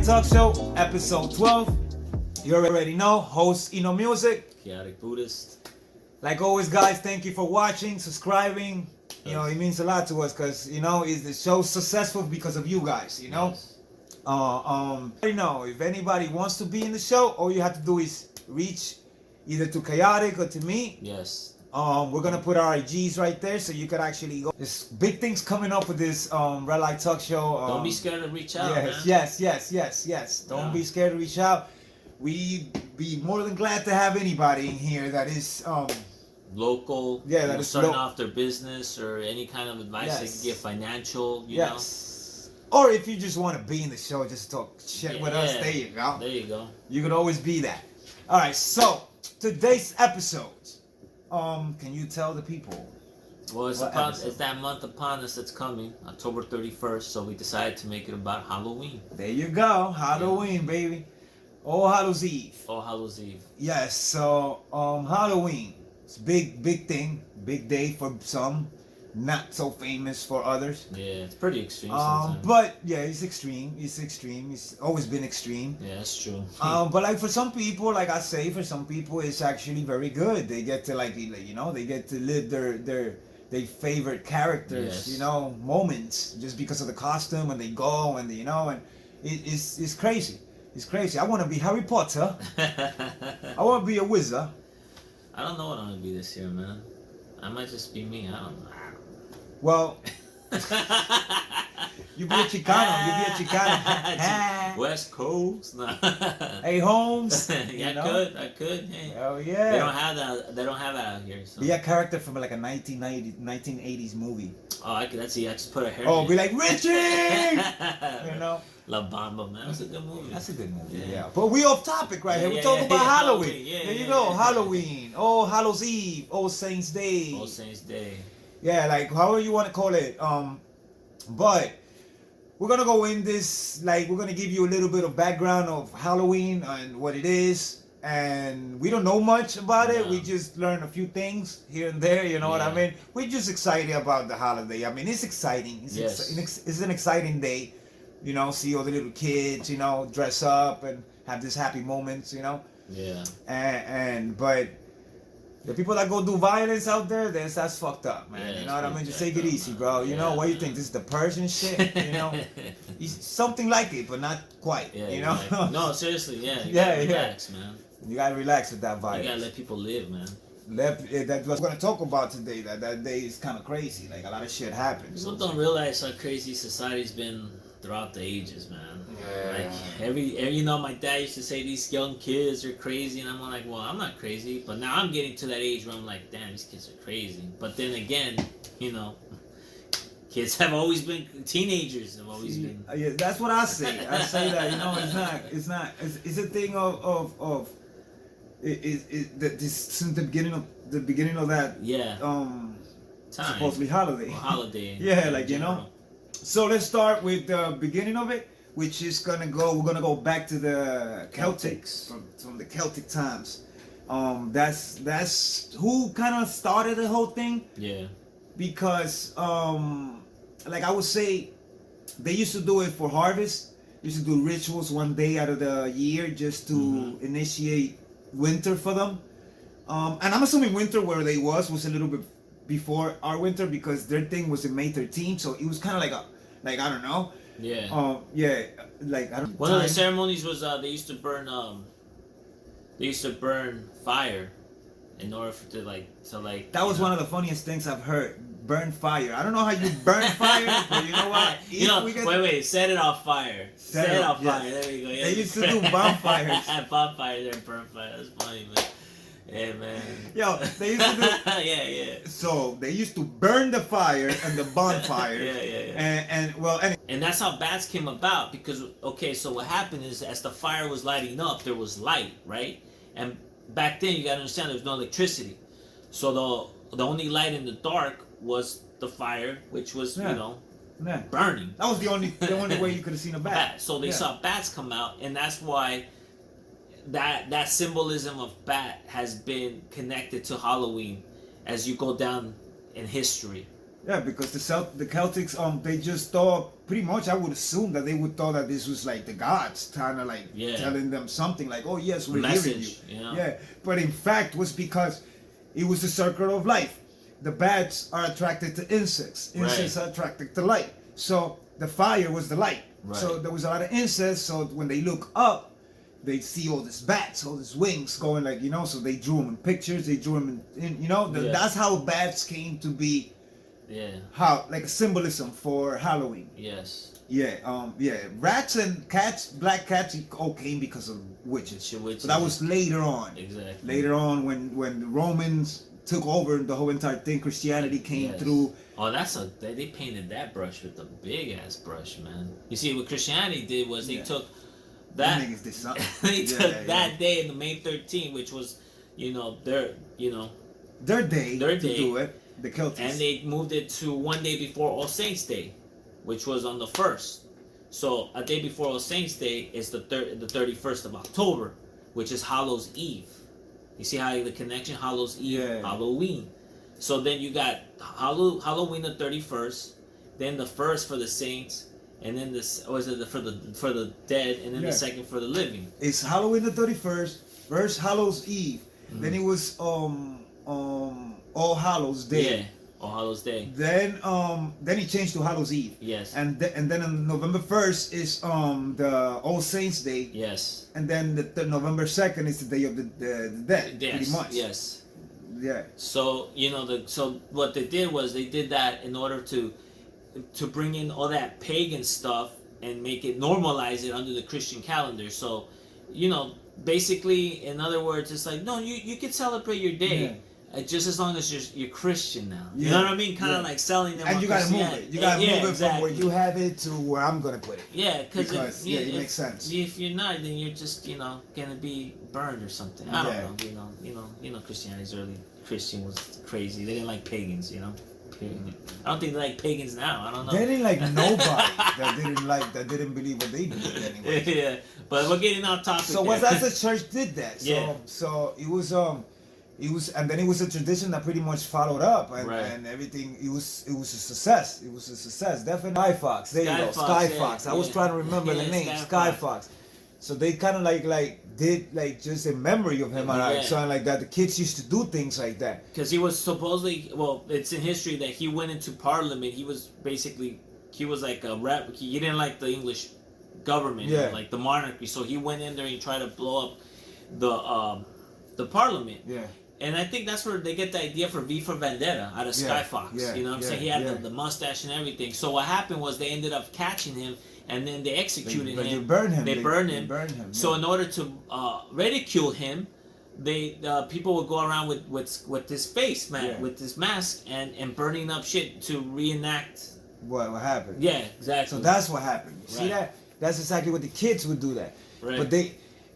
Talk Show, episode 12. You already know, host Innomuzik. Chaoticbuddhist. Like always, guys, thank you for watching, subscribing. You know, it means a lot to us because, you know, the show's successful because of you guys, you know? Yes. You know, if anybody wants to be in the show, all you have to do is reach either to Chaotic or to me. Yes. We're gonna put our IGs right there so you could actually go. There's big things coming up with this Red Light Talk Show. Don't be scared to reach out, man. Yes. Don't be scared to reach out. We'd be more than glad to have anybody in here that is local. Yeah, that is starting off their business or any kind of advice they can give, financial, you know. Or if you just want to be in the show, just talk shit with us. There you go. There you go. You could always be that. All right. So today's episode. Can you tell the people? Well, it's that month upon us that's coming, October 31st. So we decided to make it about Halloween. There you go, Halloween, baby. All Hallows Eve. All Hallows Eve. Yes. So Halloween. It's big thing, big day for some, not so famous for others. Yeah, it's pretty extreme sometimes. But yeah, it's extreme. It's always been extreme. Yeah, that's true. But like for some people, like I say, for some people, it's actually very good. They get to they get to live their favorite characters, moments just because of the costume, and they go and and it's crazy. It's crazy. I want to be Harry Potter. I want to be a wizard. I don't know what I'm gonna be this year, man. I might just be me. I don't know. Well, you be a Chicano. West Coast. No. Hey, Holmes. I could. Hey. Oh yeah. They don't have that out here. So. Be a character from like a 1980s movie. Oh, I just put a hair. Oh, be like Richie. La Bamba, man. That's a good movie. That's a good movie. Yeah. But we off topic right here. We're talking about Halloween. There you go. Halloween. Oh, Hallows Eve. Oh, Saints Day. Oh, Saints Day. Yeah, like however you want to call it. But we're gonna go in this, like we're gonna give you a little bit of background of Halloween and what it is. And we don't know much about it. We just learn a few things here and there. You know what I mean? We're just excited about the holiday. I mean, it's exciting. It's an exciting day. See all the little kids, dress up and have these happy moments, Yeah. But the people that go do violence out there, that's fucked up, man. You know what I mean? Just take it easy, bro. You know what do you think? This is the Persian shit? Something like it, but not quite. Yeah, no, seriously, you gotta relax, man. You gotta relax with that violence. You gotta let people live, man. That's what we're gonna talk about today. That day is kind of crazy. Like a lot of shit happens. People don't realize how crazy society's been throughout the ages, man. Like every my dad used to say these young kids are crazy, and I'm like, well, I'm not crazy, but now I'm getting to that age where I'm like, damn, these kids are crazy. But then again, kids have always been teenagers. Have always been. Yeah, that's what I say. I say that it's not. It's a thing of. This since the beginning of that. Time. Supposedly holiday. Holiday. So let's start with the beginning of it, which is we're gonna go back to the Celtics from the Celtic times. That's who kind of started the whole thing. Yeah. Because like I would say, they used to do it for harvest. Used to do rituals one day out of the year just to initiate winter for them. And I'm assuming winter where they was a little bit before our winter because their thing was in May 13th, so it was kind of like I don't know. Yeah. Like I don't. One of the ceremonies was they used to burn fire in order for That was one of the funniest things I've heard. Burn fire. I don't know how you burn fire, but you know what? Wait. Set it off fire. Set it off fire. There we go. Yeah. They used to do bonfires. Bonfires and burn fire. That's funny, man. Yeah, man. Yo, they used to do. Yeah. So they used to burn the fire and the bonfire. Yeah. And that's how bats came about because so what happened is as the fire was lighting up, there was light, right? And back then you gotta understand there was no electricity, so the only light in the dark was the fire, which was burning. That was the only way you could have seen a bat. So they saw bats come out, and that's why that symbolism of bat has been connected to Halloween as you go down in history. Yeah, because the Celtics they just thought pretty much, I would assume that they would thought that this was like the gods kind of like telling them something like, oh yes, we're hearing you. Yeah, but in fact was because it was the circle of life. The bats are attracted to insects. Insects are attracted to light. So the fire was the light. Right. So there was a lot of insects. So when they look up, they see all these bats, all these wings going like, so they drew them in pictures. They drew them in that's how bats came to be. Yeah. How like a symbolism for Halloween. Yes. Yeah. Rats and cats, black cats, all came because of witches. But that was later on. Exactly. Later on, when the Romans took over the whole entire thing, Christianity came through. Oh, they painted that brush with a big ass brush, man. You see, what Christianity did was they took that. They took that day in the May 13th, which was, their day to do it. The Celtics. And they moved it to one day before All Saints Day, which was on the 1st. So a day before All Saints Day is the 31st of October, which is Hallows Eve. You see how the connection? Hallows Eve, Halloween. So then you got Halloween the 31st, then the 1st for the saints, and then for the dead, and then the 2nd for the living. It's Halloween the 31st, first Hallows Eve, then it was All Hallows Day. Yeah, All Hallows Day. Then he changed to Hallows Eve. Yes. And then on November 1st is the All Saints Day. Yes. And then the November 2nd is the Day of the Dead. Yes. Pretty much. Yes. Yeah. So so what they did was they did that in order to bring in all that pagan stuff and make it normalize it under the Christian calendar. So, basically, in other words, it's like, no, you can celebrate your day. Yeah. Just as long as you're Christian now. You know what I mean? Kind of like selling them. And you gotta move it. You gotta move it from where you have it to where I'm gonna put it. Yeah, because it makes sense. If you're not, then you're just gonna be burned or something. I don't know. Christianity's early Christian was crazy. They didn't like pagans. I don't think they like pagans now. I don't know. They didn't like nobody that didn't believe what they did anyway. Yeah, but we're getting off topic. So once the church did that, so it was and then it was a tradition that pretty much followed up and everything. It was a success. It was a success. Definitely. Sky Fox. There you go. Sky Fox. I was trying to remember the name. Sky Fox. So they kind of like did like just in memory of him, something like that. The kids used to do things like that. Because he was supposedly, it's in history that he went into Parliament. He was like a rep. He didn't like the English government, like the monarchy. So he went in there and he tried to blow up the Parliament. Yeah. And I think that's where they get the idea for V for Vendetta out of Sky Fox. You know what I'm saying? He had the mustache and everything. So what happened was they ended up catching him, and then they executed him. They burned him. They burned him. So in order to ridicule him, people would go around with this face, with this mask, and burning up shit to reenact what happened. Yeah, exactly. So that's what happened. You see that? That's exactly what the kids would do that. Right. But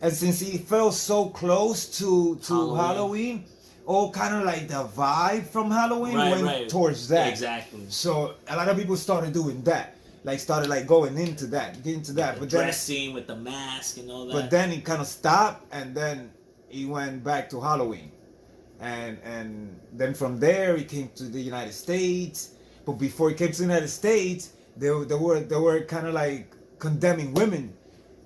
and since he felt so close to Halloween, all kind of like the vibe from Halloween went towards that. Exactly. So a lot of people started doing that. Started going into that, getting to that. But dressing with the mask and all that. But then he kind of stopped, and then he went back to Halloween. And then from there he came to the United States. But before he came to the United States, they were kind of like condemning women.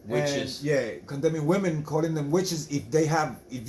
Witches. And, condemning women, calling them witches if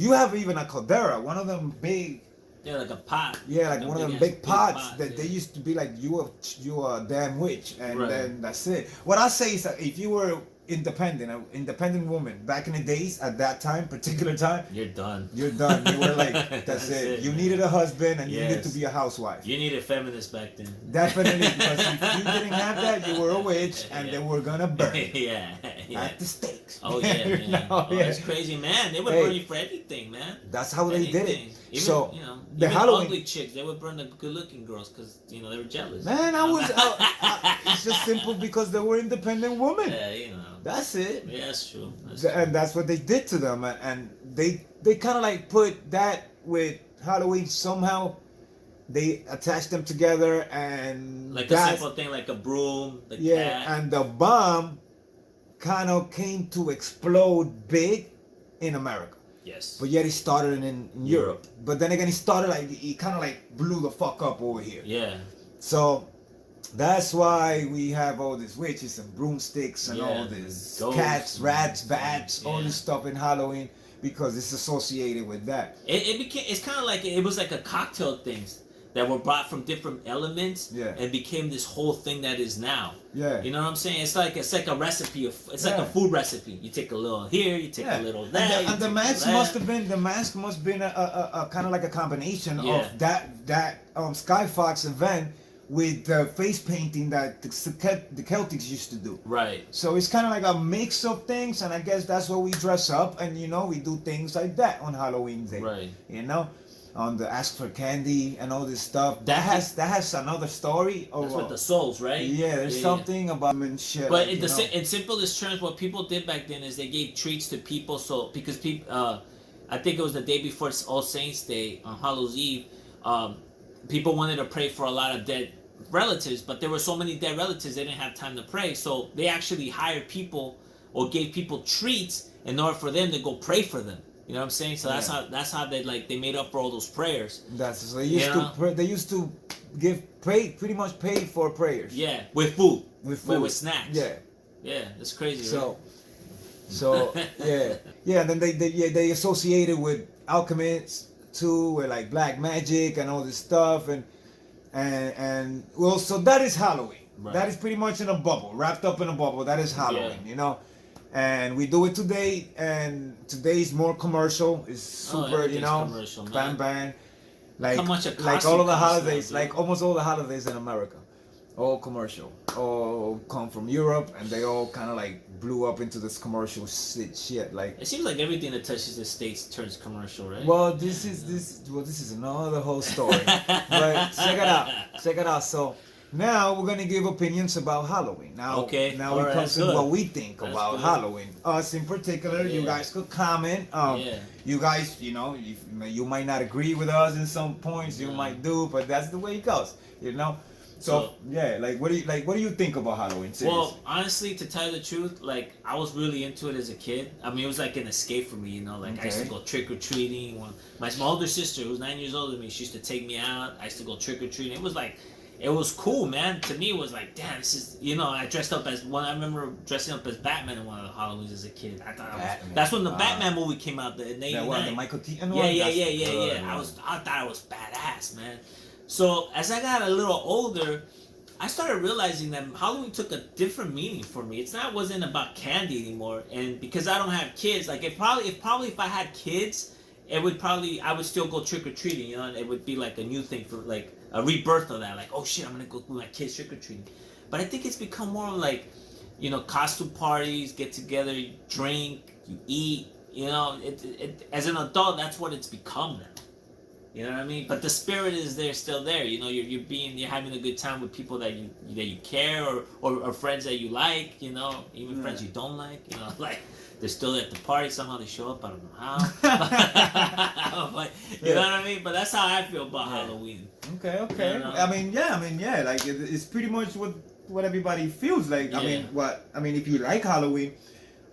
you have even a caldera, one of them big. Yeah, like a pot. Yeah, like one of them big pots that they used to be like, you a damn witch, and then that's it. What I say is that if you were an independent woman back in the days, at that particular time, you're done. You're done. You were like, that's it. You needed a husband, and you needed to be a housewife. You needed feminists back then. Definitely, because if you didn't have that, you were a witch, and they were gonna burn you. Yeah. At the stakes. Oh yeah. That's crazy, man. They would burn you for anything, man. That's how they did it. Even, so the Halloween ugly chicks, they would burn the good-looking girls because they were jealous. Man, it's just simple because they were independent women. Yeah, That's it. Yeah, that's true. And that's what they did to them, and they kind of like put that with Halloween somehow. They attached them together, and like a simple thing, like a broom. Cat. And the bomb kind of came to explode big in America. Yes. But yet it started in Europe. But then again, it kind of like blew the fuck up over here. Yeah. So that's why we have all these witches and broomsticks and Yeah, all this ghosts cats, and- rats, bats, all yeah. this stuff in Halloween because it's associated with that. It became. It's kind of like it was like a cocktail things that were brought from different elements. Yeah. And became this whole thing that is now. Yeah. You know what I'm saying? It's like a recipe of. It's like a Yeah. food recipe. You take a little here, you take a little there. And the mask must have been a kind of like a combination Yeah. of that Sky Fox event with the face painting that the Celtics used to do. Right. So it's kind of like a mix of things, and I guess that's why we dress up, and we do things like that on Halloween Day. Right. On the ask for candy and all this stuff. That has another story. That's with the souls, right? Yeah, there's something about and shit. But like, in simplest terms, what people did back then is they gave treats to people. So because people, I think it was the day before All Saints Day on Hallows Eve. People wanted to pray for a lot of dead relatives, but there were so many dead relatives they didn't have time to pray. So they actually hired people or gave people treats in order for them to go pray for them. You know what I'm saying? So that's how they made up for all those prayers. So they used to pretty much pay for prayers. Yeah, with food. With snacks. Yeah. Yeah, that's crazy. So, right? yeah. And then they associated with alchemists too, with like black magic and all this stuff, and well, so that is Halloween. Right. That is pretty much in a bubble, wrapped up in a bubble. That is Halloween, And we do it today, and today is more commercial. It's super, commercial, bam, bam. Like like all of the holidays, like almost all the holidays in America, all commercial, all come from Europe, and they all kind of like blew up into this commercial shit. Like it seems like everything that touches the States turns commercial, right? Well, this is another whole story. But check it out. So now we're gonna give opinions about Halloween. Now we come to what we think about Halloween. Us in particular, you guys could comment. You guys, you might not agree with us in some points. You might do, but that's the way it goes. So what do you think about Halloween? Seriously? Well, honestly, to tell you the truth, like I was really into it as a kid. I mean, it was like an escape for me, I used to go trick or treating. My older sister, who's 9 years older than me, she used to take me out. I used to go trick or treating. It was cool, man. To me, it was like, damn, this is, I dressed up as one. I remember dressing up as Batman in one of the Halloweens as a kid. I thought that's when the Batman movie came out. The Michael Keaton one. Yeah. I thought it was badass, man. So as I got a little older, I started realizing that Halloween took a different meaning for me. It wasn't about candy anymore, and because I don't have kids, like if I had kids, I would still go trick or treating, and it would be like a new thing for like a rebirth of that. Like, oh shit, I'm gonna go with my kids trick or treating. But I think it's become more like, costume parties, get together, you drink, you eat. As an adult, that's what it's become now. You know what I mean? But the spirit is still there. You're having a good time with people that you care or friends that you like. Even friends you don't like. Like they're still at the party. Somehow they show up. I don't know how. But, you know what I mean? But that's how I feel about Halloween. Okay. I mean, yeah. Like it's pretty much what everybody feels like. Yeah. I mean, if you like Halloween,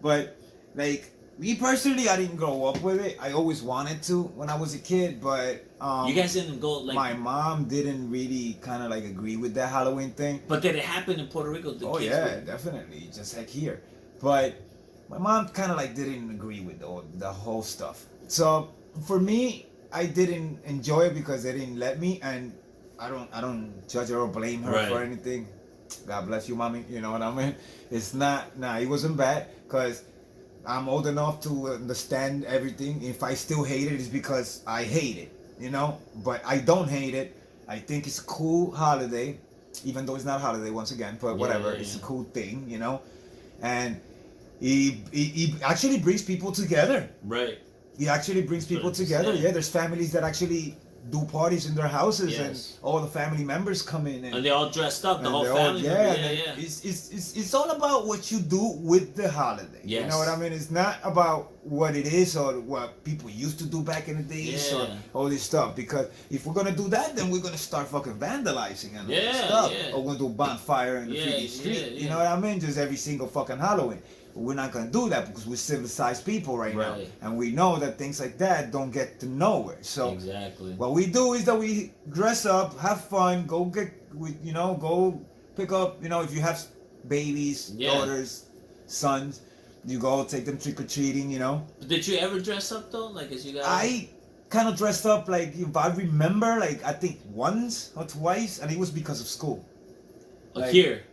but like. Me personally, I didn't grow up with it. I always wanted to when I was a kid, but you guys didn't go like. My mom didn't really kind of like agree with that Halloween thing. But did it happen in Puerto Rico? Definitely, just like here. But my mom kind of like didn't agree with the whole stuff. So for me, I didn't enjoy it because they didn't let me, and I don't judge her or blame her for anything. God bless you, mommy. You know what I mean? It's not. It wasn't bad because. I'm old enough to understand everything. If I still hate it, it's because I hate it, But I don't hate it. I think it's a cool holiday, even though it's not a holiday once again. But whatever, it's a cool thing, And he actually brings people together. Right. He actually brings people together. Yeah, there's families that actually do parties in their houses, and all the family members come in, and they're all dressed up. The whole family. It's all about what you do with the holiday. Yes. You know what I mean? It's not about what it is or what people used to do back in the days or all this stuff. Because if we're gonna do that, then we're gonna start fucking vandalizing and stuff. Or we're gonna do a bonfire in the freaking street. You know what I mean? Just every single fucking Halloween. But we're not gonna do that because we're civilized people right now, and we know that things like that don't get to nowhere. So exactly, what we do is that we dress up, have fun, go get go pick up, if you have babies, Yeah. daughters, sons, you go take them trick or treating. Did you ever dress up though? Like as you got? I kind of dressed up, like, if I remember, like, I think once or twice, and it was because of school. Like, Here.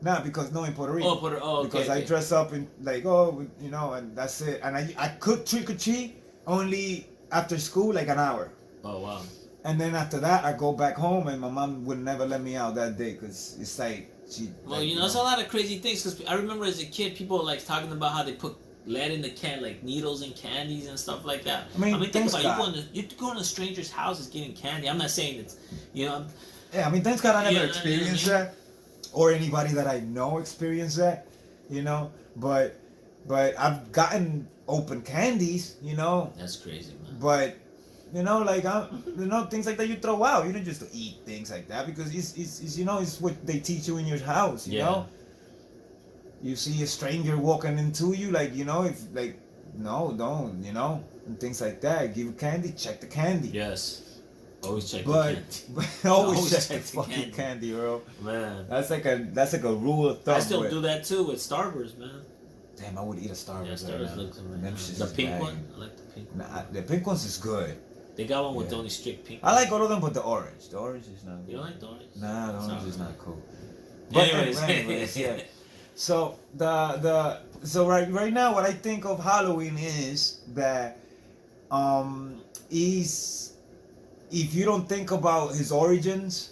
Nah, because no, in Puerto Rico. Okay. Because I dress up in, like, and that's it. And I could trick or treat only after school, like an hour. Oh wow. And then after that, I go back home, and my mom would never let me out that day, because it's like she. Well, like, it's a lot of crazy things. Because I remember as a kid, people were like talking about how they put lead in the can, like needles and candies and stuff like that. I mean think about God. you going to strangers' houses getting candy. I'm not saying it's, Yeah, I mean, thanks God I never experienced that, or anybody that I know experienced that, But I've gotten open candies, That's crazy, man. But like things like that you throw out. You don't just eat things like that, because it's what they teach you in your house. You know, you see a stranger walking into you, like if like no, don't, and things like that. Give you candy, check the candy. Yes. Always check the candy. But always check the fucking candy, bro. Man. That's like a rule of thumb. I still do that too with Starburst, man. Damn, I would eat a Starburst. Yeah, Starburst looks amazing. The pink one? I like the pink one. Nah, the pink ones is good. They got one with the only strict pink. I like all of them, but the orange. The orange is not good. You don't like the orange? Nah, the orange is not cool. But anyways, yeah. So right now, what I think of Halloween is that if you don't think about his origins,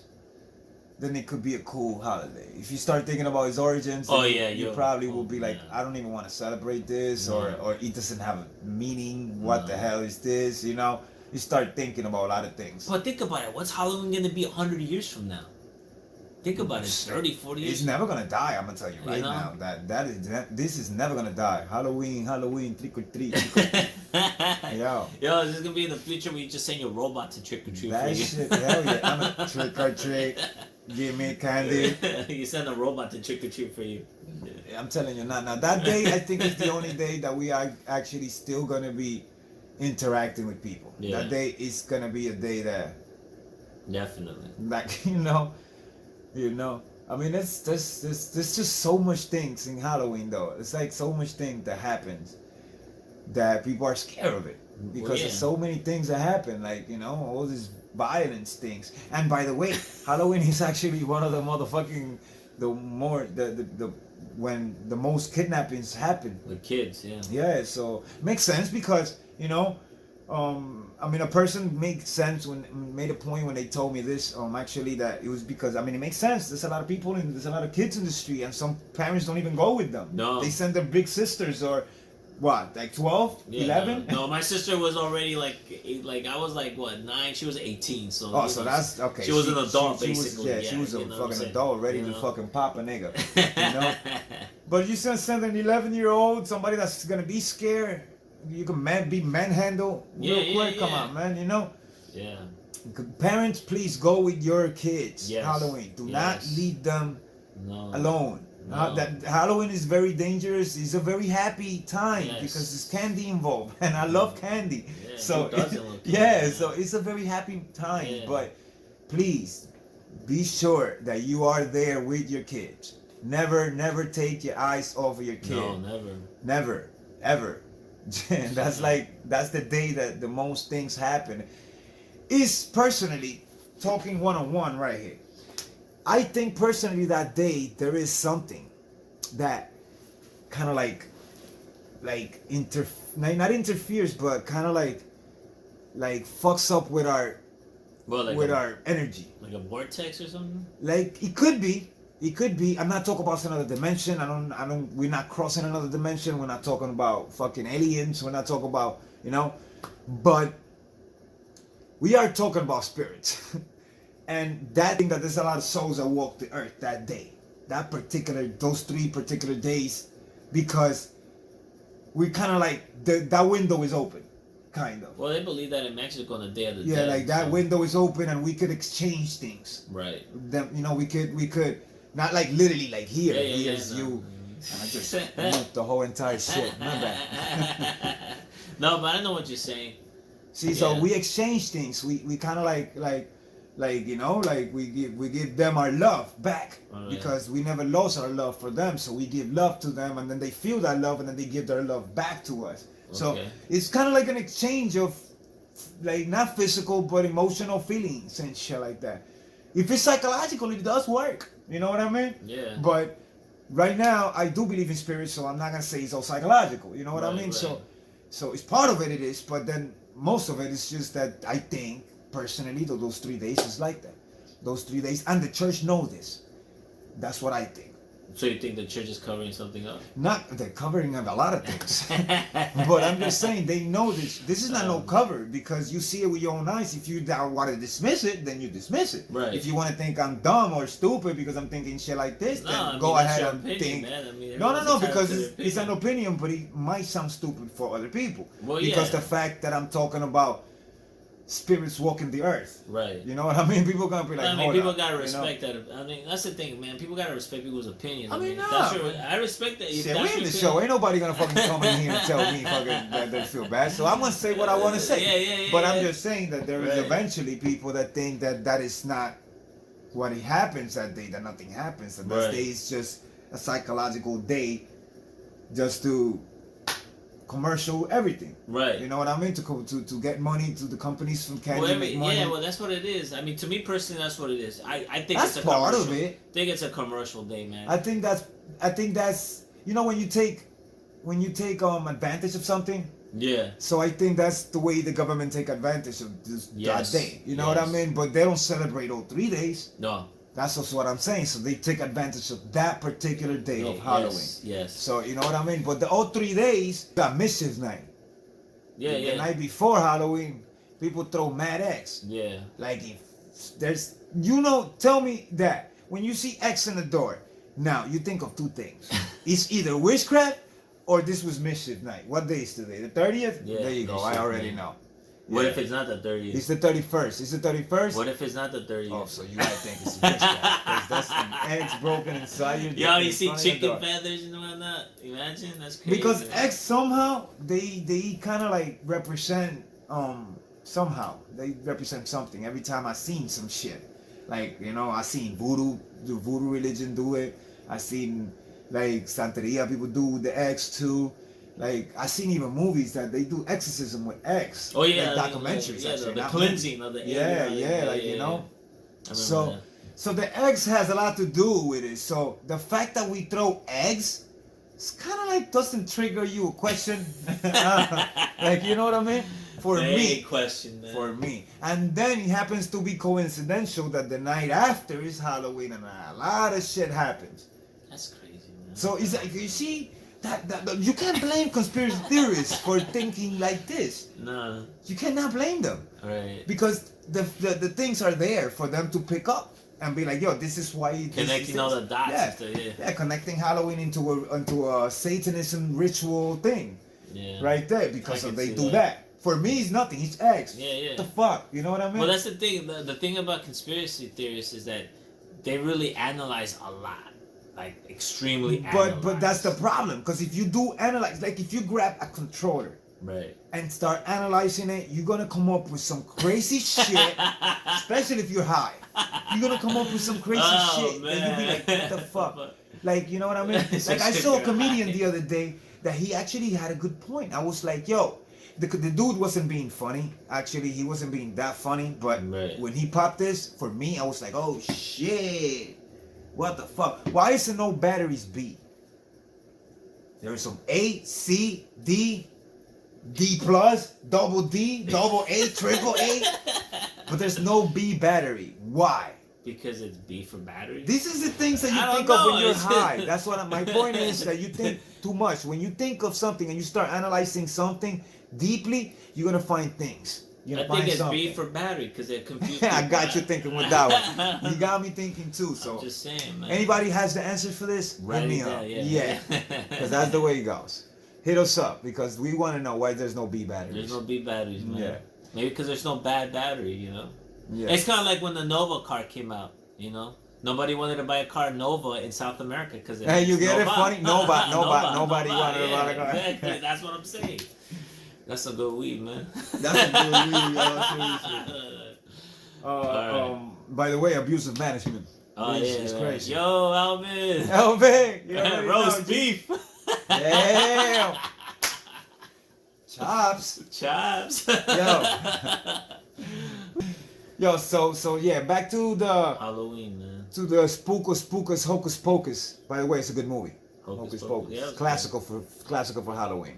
then it could be a cool holiday. If you start thinking about his origins, you probably will be like, I don't even want to celebrate this, or it doesn't have a meaning. What the hell is this? You start thinking about a lot of things. But think about it. What's Halloween going to be 100 years from now? Think about it. 30, 40 years. It's never gonna die. I'm gonna tell you right now this is never gonna die. Halloween, trick or treat. Yo, this is gonna be in the future where you just send your robot to trick or treat. That shit, hell yeah! I'm a trick or treat. Give me candy. You send a robot to trick or treat for you. I'm telling you, now that day I think is the only day that we are actually still gonna be interacting with people. Yeah. That day is gonna be a day that definitely, like I mean, there's just so much things in Halloween, though. It's like so much things that happens that people are scared of it, because there's so many things that happen, like all these violence things. And by the way, Halloween is actually one of the motherfucking when the most kidnappings happen with kids. Yeah, so makes sense, because I mean, a person made a point when they told me this, actually, that it was because, I mean, it makes sense. There's a lot of people and there's a lot of kids in the street, and some parents don't even go with them. No. They send their big sisters, or what, like 12, 11? No, my sister was already like I was like, what, 9? She was 18, so. So that's, okay. She was an adult, basically. She was a fucking adult, ready to fucking pop a nigga, But you send an 11-year-old, somebody that's gonna be scared. You can be manhandled real quick. Come on, man. Yeah. Parents, please go with your kids. Yes. Halloween. Do not leave them alone. No. That Halloween is very dangerous. It's a very happy time because there's candy involved, and I love candy. Yeah, so so it's a very happy time. Yeah. But please be sure that you are there with your kids. Never take your eyes off of your kid. No, never, ever. That's the day that the most things happen. Is personally talking one-on-one right here. I think personally that day there is something that kind of not interferes, but kind of like fucks up with our our energy. Like a vortex or something. Like it could be. I'm not talking about another dimension. We're not crossing another dimension. We're not talking about fucking aliens. We're not talking about, but we are talking about spirits. And that thing that there's a lot of souls that walk the earth that day. Those 3 particular days, because we kind of like, that window is open. Kind of. Well, they believe that in Mexico on the Day of the Dead. Yeah, like that window is open and we could exchange things. Right. We could. Not like literally like here. Here's you. And I just moved the whole entire shit. My bad. No, but I know what you're saying. See, so we exchange things. We kind of like Like, you know, like we give them our love back Right. because we never lost our love for them. So we give love to them, and then they feel that love, and then they give their love back to us. So Okay. it's kind of like an exchange of, like, not physical but emotional feelings and shit like that. If it's psychological, it does work. You know what I mean? Yeah. But right now, I do believe in spirit, so I'm not gonna say it's all psychological. You know what I Right, mean? right. So it's part of it. It is, but then most of it is just that I think personally that those 3 days is like that. Those 3 days, and the church know this. That's what I think. So you think the church is covering something up? Not they're covering up a lot of things, but I'm just saying they know this. This is not no cover because you see it with your own eyes. If you don't want to dismiss it, then you dismiss it. Right. If you want to think I'm dumb or stupid because I'm thinking shit like this, No, then I mean, go that's ahead your and opinion, think. man. I mean, No, everyone's because entitled to it's their an opinion, but it might sound stupid for other people. Well, because yeah. the fact that I'm talking about spirits walking the earth. Right. You know what I mean? People gonna be like, I mean, hold people up, gotta you know? respect that. I mean, that's the thing, man. People gotta respect people's opinions. I mean, if nah, that's your, but- I respect that. If Shit, that's we in your the opinion- show. Ain't nobody gonna fucking come in here and tell me fucking that they feel bad. So I'm gonna say what I want to say. Yeah, But I'm yeah. just saying that there is Right. eventually people that think that that is not what it happens that day. That nothing happens. That Right. that day is just a psychological day, just to commercial everything. Right. You know what I mean? To get money to the companies from Canada. Well, make money. yeah, well, that's what it is. I mean, to me personally, that's what it is. I think That's it's a part of commercial. it. I think it's a commercial day, man. I think that's you know when you take advantage of something. Yeah. So I think that's the way the government take advantage of this Yes. that day. You know what I Yes. mean? But they don't celebrate all 3 days. No. That's also what I'm saying. So they take advantage of that particular day of Halloween. Yes. Yes. So you know what I mean? But the all 3 days got mischief night. Yeah. The Yeah. night before Halloween, people throw mad X. Yeah. Like if there's tell me that when you see X in the door, now you think of 2 things. It's either witchcraft or this was mischief night. What day is today? The 30th? Yeah, There you go. I mischief already night. know. What Yeah. if it's not the 30th? It's the 31st. It's the 31st? What if it's not the 30th? Oh, so you might think it's witchcraft. 'Cause that's some eggs broken inside your Yo, dick you in see front of your chicken door. feathers and whatnot? Imagine, that's crazy. Because man. eggs somehow they kind of like represent somehow they represent something. Every time I seen some shit, like I seen the voodoo religion do it. I seen like Santeria people do the eggs too. Like I seen even movies that they do exorcism with eggs. Oh yeah, like documentaries. Yeah, actually, the not cleansing of the movies. Yeah, area, like I remember So. that. So the eggs has a lot to do with it. So the fact that we throw eggs, it's kind of like doesn't trigger you a question. Like you know what I mean? For There me, ain't question, man. for me. And then it happens to be coincidental that the night after is Halloween and a lot of shit happens. That's crazy, man. So it's like you see that you can't blame conspiracy theorists for thinking like this. No, You cannot blame them. right. Because the things are there for them to pick up and be like, yo, this is why Connecting all the dots Yeah. and stuff, Yeah, connecting Halloween into a Satanism ritual thing, yeah. right there. Because I can they see do that. that. For me, it's nothing. It's eggs. Yeah, yeah. What the fuck? You know what I mean? Well, that's the thing. The thing about conspiracy theorists is that they really analyze a lot, like extremely. but that's the problem. Because if you do analyze, like if you grab a controller right. and start analyzing it, you're gonna come up with some crazy shit. Especially if you're high, you're gonna come up with some crazy shit. Man. And you'll be like, what the fuck? Like, you know what I mean? It's Like, I just saw a you're comedian high. the other day that he actually had a good point. I was like, yo, the dude wasn't being funny. Actually, he wasn't being that funny. But Right. when he popped this, for me, I was like, oh, shit. What the fuck? Why is there no batteries B? There is some A, C, D, D plus, double D, double A, triple A. But there's no B battery. Why? Because it's B for battery. These are the things that I you don't think of when know. you're high. That's what my point is, that you think too much. When you think of something and you start analyzing something deeply, you're gonna find things. You're I gonna think find it's something. B for battery because they're confused. I got you people. thinking with that one. You got me thinking too. So I'm just saying, man. anybody has the answer for this? Write Hit me it up. down, Yeah, because that's the way it goes. Hit us up because we want to know why there's no B batteries. There's no B batteries, man. Yeah. Maybe because there's no bad battery, you know? Yeah. It's kind of like when the Nova car came out, you know? Nobody wanted to buy a car Nova in South America because Hey, you get it funny? Nobody wanted to buy a car. Exactly. That's what I'm saying. That's a good weed, man. That's a good weed, yo. Seriously. Alright. By the way, abusive management. Oh It's yeah, crazy. Yo, Alvin. Elvin, you already Roast know, beef. Damn. Chops. Chops. Yo, so yeah, back to the Halloween, man. to the Spookus Hocus Pocus. By the way, it's a good movie. Hocus Hocus Pocus. Pocus. Yeah, Classical for Halloween.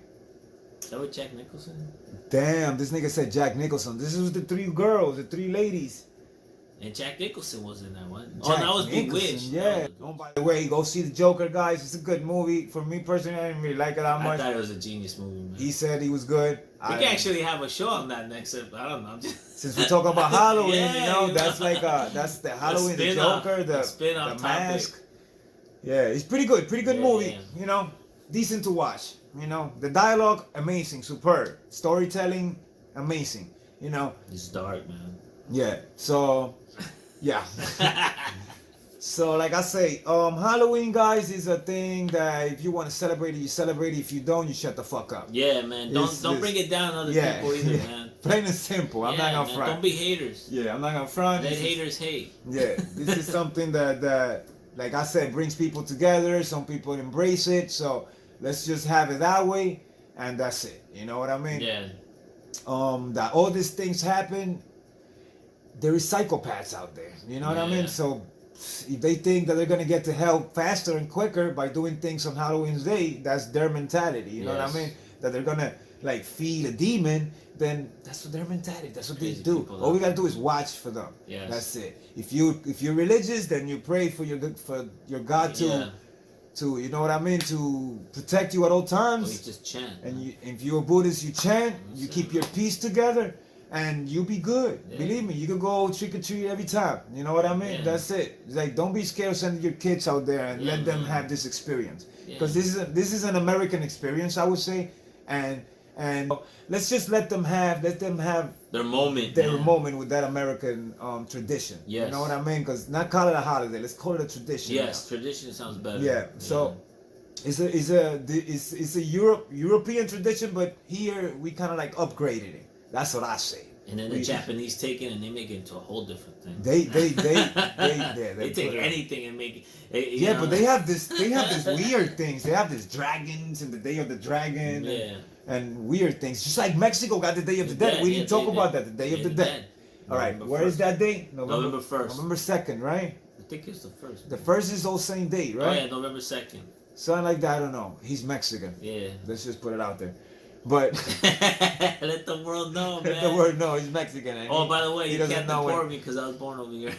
Is that with Jack Nicholson? Damn, this nigga said Jack Nicholson. This was the three girls, the three ladies. And Jack Nicholson was in that one. Jack That was Nicholson, Bewitched. yeah. Oh, by the way, go see the Joker, guys. It's a good movie. For me personally, I didn't really like it that I much. thought it was a genius movie, man. He said he was good. We can actually have a show on that next episode. I don't know. I'm just... Since we talk about Halloween, Yeah, that's like that's the Halloween, the spin-off. Joker, the Spin-off mask. topic. Yeah, it's pretty good Yeah, movie. yeah. You know, decent to watch. You know, the dialogue amazing, superb. Storytelling amazing. You know, It's dark, man. yeah. So, yeah. So, like I say, Halloween, guys, is a thing that if you want to celebrate it, you celebrate it. If you don't, you shut the fuck up. Yeah, man. Don't bring it down on other people either, man. Plain and simple. I'm not gonna front. Don't be haters. Yeah, I'm not gonna front. Let haters hate. Yeah, this is something that, like I said, brings people together. Some people embrace it. So let's just have it that way, and that's it. You know what I mean? Yeah. That all these things happen. There is psychopaths out there. You know what I mean? Yeah. So if they think that they're gonna get to hell faster and quicker by doing things on Halloween's day, that's their mentality. You know what I Yes. mean? That they're gonna like feed a demon, then that's what their mentality. That's what Crazy they do. people, All we though. gotta do is watch for them. Yes. That's it. If you're religious, then you pray for your God to Yeah. you know what I mean, to protect you at all Or you times. just chant. And if you're a Buddhist, you chant. You That's keep it. your peace together, and you be good. Yeah. Believe me, you can go trick or treat every time. You know what I mean? Yeah. That's it. It's like, don't be scared of sending your kids out there and Yeah, let them man. have this experience, Yeah. because this is an American experience, I would say, and let's just let them have Their moment. their man. moment with that American tradition. Yes. You know what I mean? Because not call it a holiday, let's call it a tradition. Yes, tradition sounds better. Yeah. So it's a European tradition, but here we kind of like upgraded it. That's what I say. And then the Japanese take it and they make it into a whole different thing. They They take put it- anything and make it. Yeah, but they have this weird things. They have this dragons and the Day of the Dragon Yeah. and weird things. Just like Mexico got the Day of the Dead. We didn't talk about that. The Day of the Dead. All right, where is that day? November 1st. November 2nd, right? I think it's the first. The first is all same day, Oh right? yeah, November 2nd. Something like that. I don't know. He's Mexican. Yeah. Let's just put it out there. But Let the world know, man. the word no, he's Mexican. And Oh, by the way, he you doesn't can't know deport when, me because I was born over here.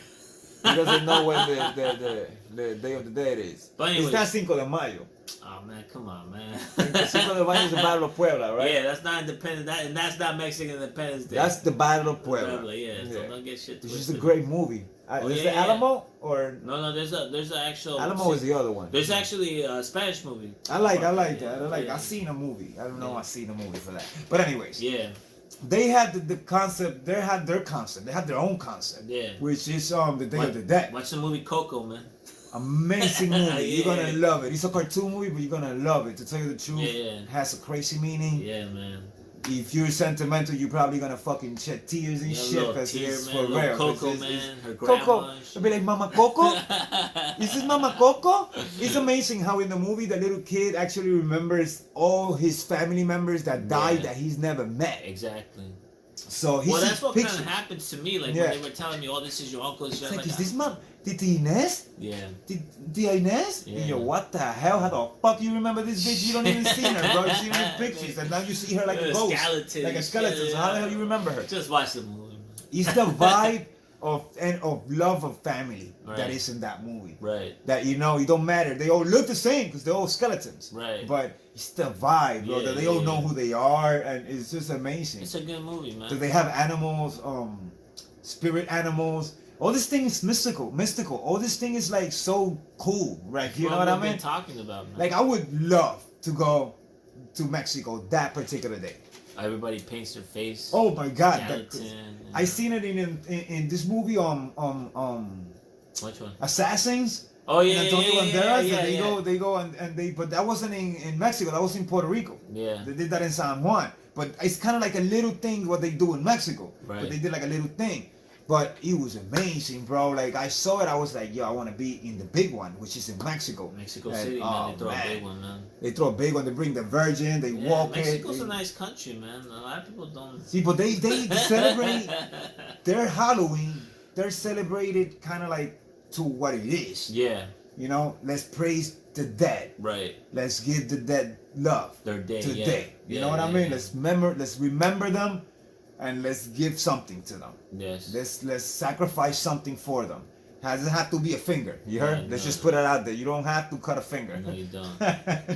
he doesn't know when the Day of the Dead is. But anyways. It's not Cinco de Mayo. Oh man, come on, man. Cinco de Mayo is the Battle of Puebla, right? Yeah, that's not independent. And that's not Mexican Independence Day. That's the Battle of Puebla. Puebla, yeah. So don't get shit Which twisted. is a great movie. Oh, Is yeah, the yeah. Alamo or No, there's an actual. Alamo is the other one. There's actually a Spanish movie. I like that. Yeah. I seen a movie. I don't know. Yeah. I seen a movie for that. But anyways, Yeah, they had the concept. They had their concept. They had their own concept. yeah. Which is the Day of the Dead. Watch the movie Coco, man. Amazing movie. You're Yeah. gonna love it. It's a cartoon movie, but you're gonna love it. To tell you the truth, Yeah. it has a crazy meaning. Yeah, man. If you're sentimental, you're probably gonna fucking shed tears and Yeah, shit. little 'Cause tear, it's man. for Little real. 'Cause Coco, it's- man. Her Coco. grandma. I'll be like, Mama Coco? Is this Mama Coco? It's amazing how in the movie the little kid actually remembers all his family members that died Yeah. that he's never met. Exactly. So he Well, sees that's what kind pictures. of happened to me. Like Yeah. when they were telling me, "Oh, this is your uncle." It's Like, like, is this Mom? Tita Inez? Yeah. Tia Inez? Yeah. And you're, what the hell? How the fuck you remember this bitch? You don't even see her, bro. You see her in pictures, and now you see her like a ghost. Skeleton. Like a skeleton. So how the hell you remember her? Just watch the movie. It's the vibe of love of family that Right. is in that movie. Right. That it don't matter. They all look the same because they're all skeletons. Right. But it's the vibe, bro. Yeah, That they all yeah, know yeah. who they are, and it's just amazing. It's a good movie, man. So they have animals, spirit animals. All this thing is mystical. All this thing is like so cool, right? You know what I we've been mean? talking about, man. Like I would love to go to Mexico that particular day. Everybody paints their face. Oh my God! Skeleton. I seen it in this movie Which one? Assassins. Oh yeah, And yeah, Antonio yeah, Banderas, yeah, and yeah. they go and they, but that wasn't in Mexico, that was in Puerto Rico. Yeah. They did that in San Juan. But it's kind of like a little thing what they do in Mexico. Right. But they did like a little thing. But it was amazing, bro. Like I saw it, I was like, yo, I want to be in the big one, which is in Mexico. Mexico And, City, man, they throw a big one, man. They throw a big one. They bring the Virgin. They walk Mexico's it. a nice country, man. A lot of people don't. See, but they celebrate their Halloween. They're celebrated kind of like to what it is. Yeah. You know, let's praise the dead. Right. Let's give the dead love. Their day. Today. You know what I mean? Let's remember them, and let's give something to them. Yes. Let's sacrifice something for them. Doesn't have to be a finger. You heard? Let's no. just put it out there. You don't have to cut a finger. No, you don't.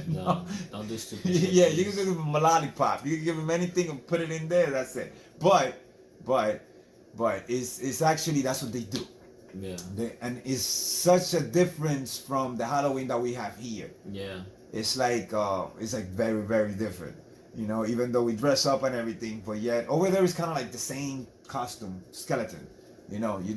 No. Don't do stupid shit. Yeah, you can give him a lollipop. You can give him anything and put it in there. That's it. But it's actually that's what they do. Yeah. And it's such a difference from the Halloween that we have here. Yeah. It's like very, very different. You know, even though we dress up and everything, but yet over there is kind of like the same costume, skeleton. You know, you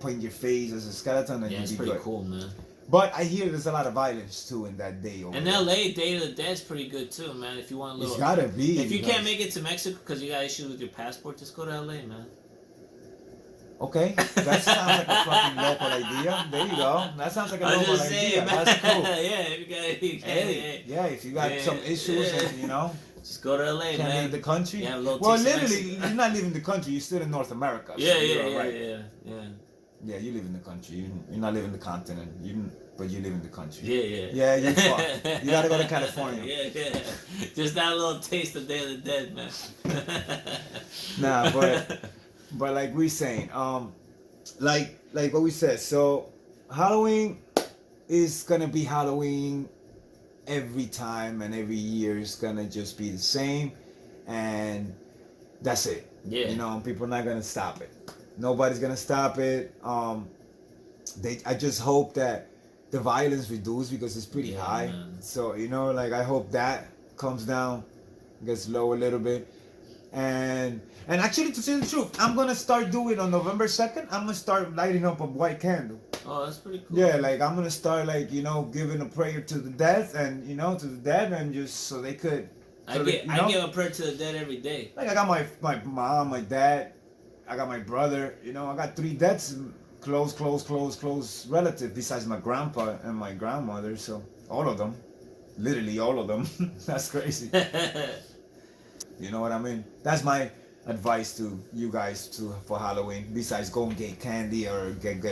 paint your face as a skeleton, and it's pretty cool, man. But I hear there's a lot of violence too in that day. In LA, Day of the Dead's pretty good too, man. If you want a little, it's gotta be. If you can't make it to Mexico because you got issues with your passport, just go to LA, man. Okay, that sounds like a fucking local idea. There you go. That sounds like a local idea. That's cool. Yeah, if you got some issues, and, you know. Just go to LA, can't man. leave the country. Yeah, well, literally, you're not leaving the country. You're still in North America. So yeah. Yeah, you live in the country. You're not living the continent. But you live in the country. Yeah, you're far. You gotta go to California. Yeah. Just that little taste of Day of the Dead, man. Nah, but like we're saying, like what we said. So Halloween is gonna be Halloween every time, and every year is gonna just be the same, and that's it. Yeah. You know, people are not gonna stop it. Nobody's gonna stop it. I just hope that the violence reduces because it's pretty high. Man. So, you know, like I hope that comes down, gets low a little bit. And actually, to tell the truth, I'm gonna start doing on November 2nd. I'm gonna start lighting up a white candle. Oh, that's pretty cool. Yeah, like I'm gonna start giving a prayer to the dead, and to the dead, and just so they could. I give a prayer to the dead every day. Like I got my mom, my dad, I got my brother. I got 3 deaths, close relatives besides my grandpa and my grandmother. So all of them, literally all of them. That's crazy. You know what I mean? That's my advice to you guys for Halloween. Besides going get candy or get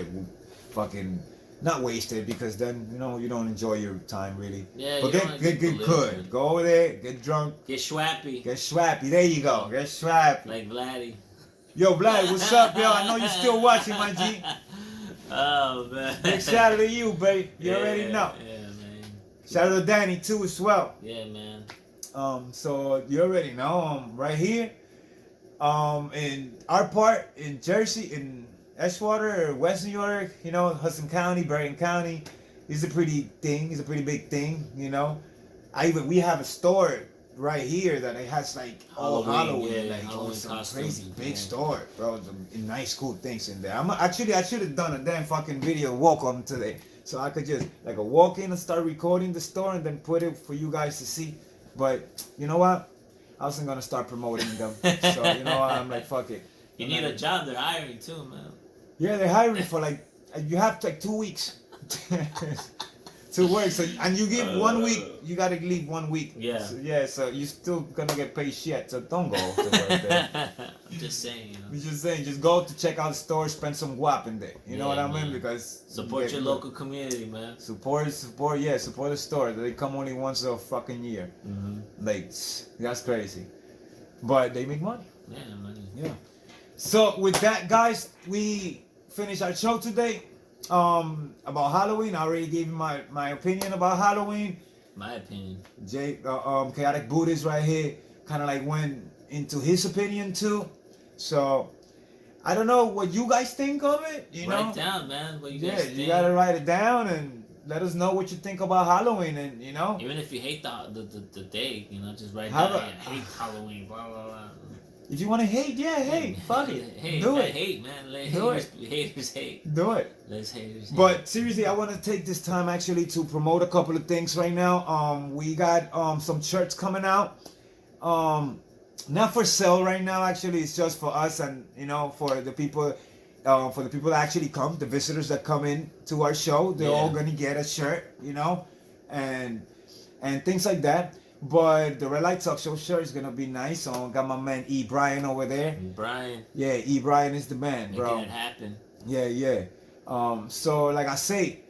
fucking not wasted, because then you don't enjoy your time really. Yeah, but get good. Go over there, get drunk. Get schwappy. There you go. Get schwappy. Like Vladdy. Yo, Vlad, what's up, yo? I know you're still watching, my G. Oh man. Big shout out to you, baby. You already know. Yeah, man. Shout out to Danny too as well. Yeah, man. So you already know, right here, in our part in Jersey, in Edgewater or West New York, Hudson County, Bergen County, is a pretty big thing, we have a store right here that it has like all Halloween, some crazy big store, bro. Some nice, cool things in there. I should have done a damn fucking video walk on today, so I could just walk in and start recording the store and then put it for you guys to see. But you know what? I wasn't gonna start promoting them, so I'm like, fuck it. You need a job. They're hiring too, man. Yeah, they're hiring for you have 2 weeks to work. So and you give 1 week, you gotta leave 1 week. Yeah. So you're still gonna get paid shit. So don't go to work there. I'm just saying, I'm just saying, just go to check out the store, spend some guap in there. You know what I mean? Because support your local community, man. Support the store. They come only once a fucking year. Mm-hmm. Like that's crazy, but they make money. Yeah, money. Yeah. So with that, guys, we finish our show today. About Halloween. I already gave you my opinion about Halloween. My opinion. Chaoticbuddhist right here kind of went into his opinion too. So I don't know what you guys think of it. Write it down, man. What you guys think. You gotta write it down and let us know what you think about Halloween, and even if you hate the day, just write down. I hate Halloween. Blah blah blah. If you want to hate, hey, fuck it. Do it. Hate, man. Haters hate. Do it. Let's haters hate. But seriously, I want to take this time actually to promote a couple of things right now. We got some shirts coming out. Not for sale right now. Actually, it's just for us and for the people For the people that actually come, the visitors that come in to our show, they're all gonna get a shirt, you know, and things like that. But the Red Light Talk Show shirt is gonna be nice. Got my man E. Brian over there. Brian. Yeah, E. Brian is the man, bro. Making it happen. Yeah. So like I say,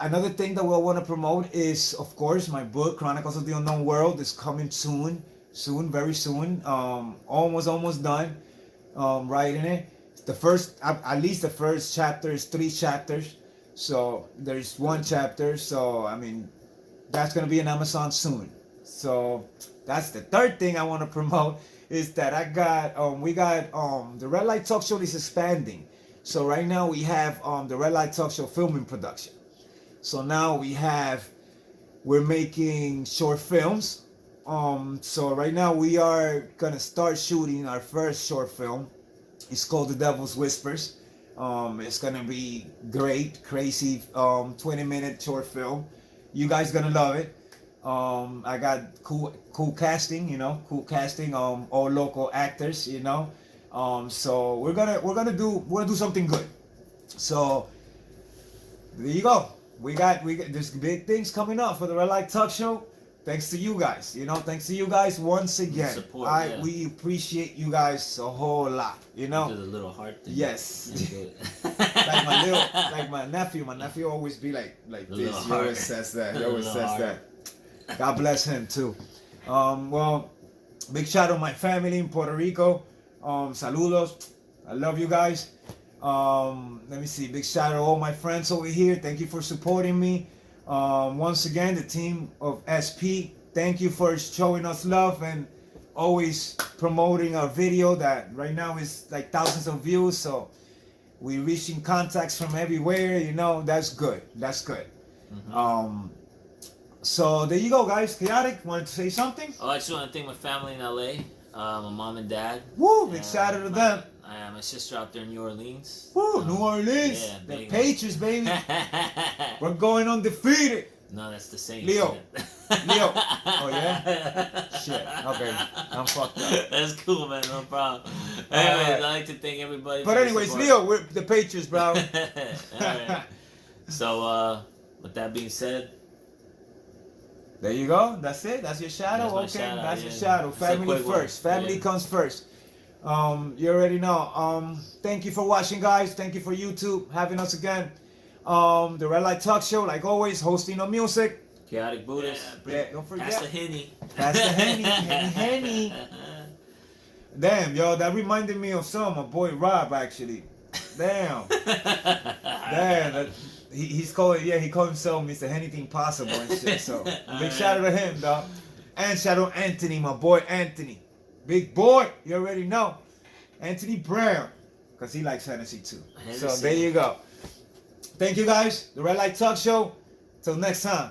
another thing that we'll want to promote is, of course, my book, Chronicles of the Unknown World, is coming soon, very soon. Almost done. Writing it. The first, at least the first chapter is 3 chapters. So there's 1 chapter. So I mean, that's gonna be on Amazon soon. So that's the third thing I want to promote, is that we got the Red Light Talk Show is expanding. So right now we have the Red Light Talk Show filming production. So now we're making short films. So right now we are gonna start shooting our first short film. It's called The Devil's Whispers. It's gonna be great, crazy 20-minute short film. You guys gonna love it. I got cool casting, all local actors, so we're gonna do something good. So there you go. We got there's big things coming up for the Red Light Talk Show. Thanks to you guys, thanks to you guys once again. Support, we appreciate you guys a whole lot, Do the little heart thing. Yes. like my nephew always be like this. He always says that. God bless him too. Well, big shout out to my family in Puerto Rico. Saludos. I love you guys. Let me see. Big shout out to all my friends over here. Thank you for supporting me. Once again, the team of SP, thank you for showing us love and always promoting our video that right now is like thousands of views. So we're reaching contacts from everywhere. That's good. Mm-hmm. So there you go, guys. Chaotic, wanted to say something? Oh, I just want to thank my family in LA, my mom and dad. Woo! Big shout out to them. My sister out there in New Orleans. Woo! New Orleans. Yeah, the Patriots, baby. We're going undefeated. No, that's the Saints. Leo. Oh yeah. Shit. Okay. I'm fucked up. That's cool, man. No problem. Anyways, I'd like to thank everybody. But anyways, Leo, we're the Patriots, bro. All right. So, with that being said. There you go. That's it. That's your shadow. That's your shadow. Family first. Family comes first. You already know. Thank you for watching, guys. Thank you for YouTube having us again. The Red Light Talk Show, like always, hosting Innomuzik. Chaoticbuddhist. Yeah, don't forget. Pass the Henny. Pass the Henny. Damn, yo, that reminded me of my boy Rob, actually. Damn. He called himself Mr. Anything Possible and shit. So big shout out to him, dog. And shout out Anthony, my boy Anthony. Big boy, you already know. Anthony Brown. Because he likes Hennessy too. So there you go. Thank you guys. The Red Light Talk Show. Till next time.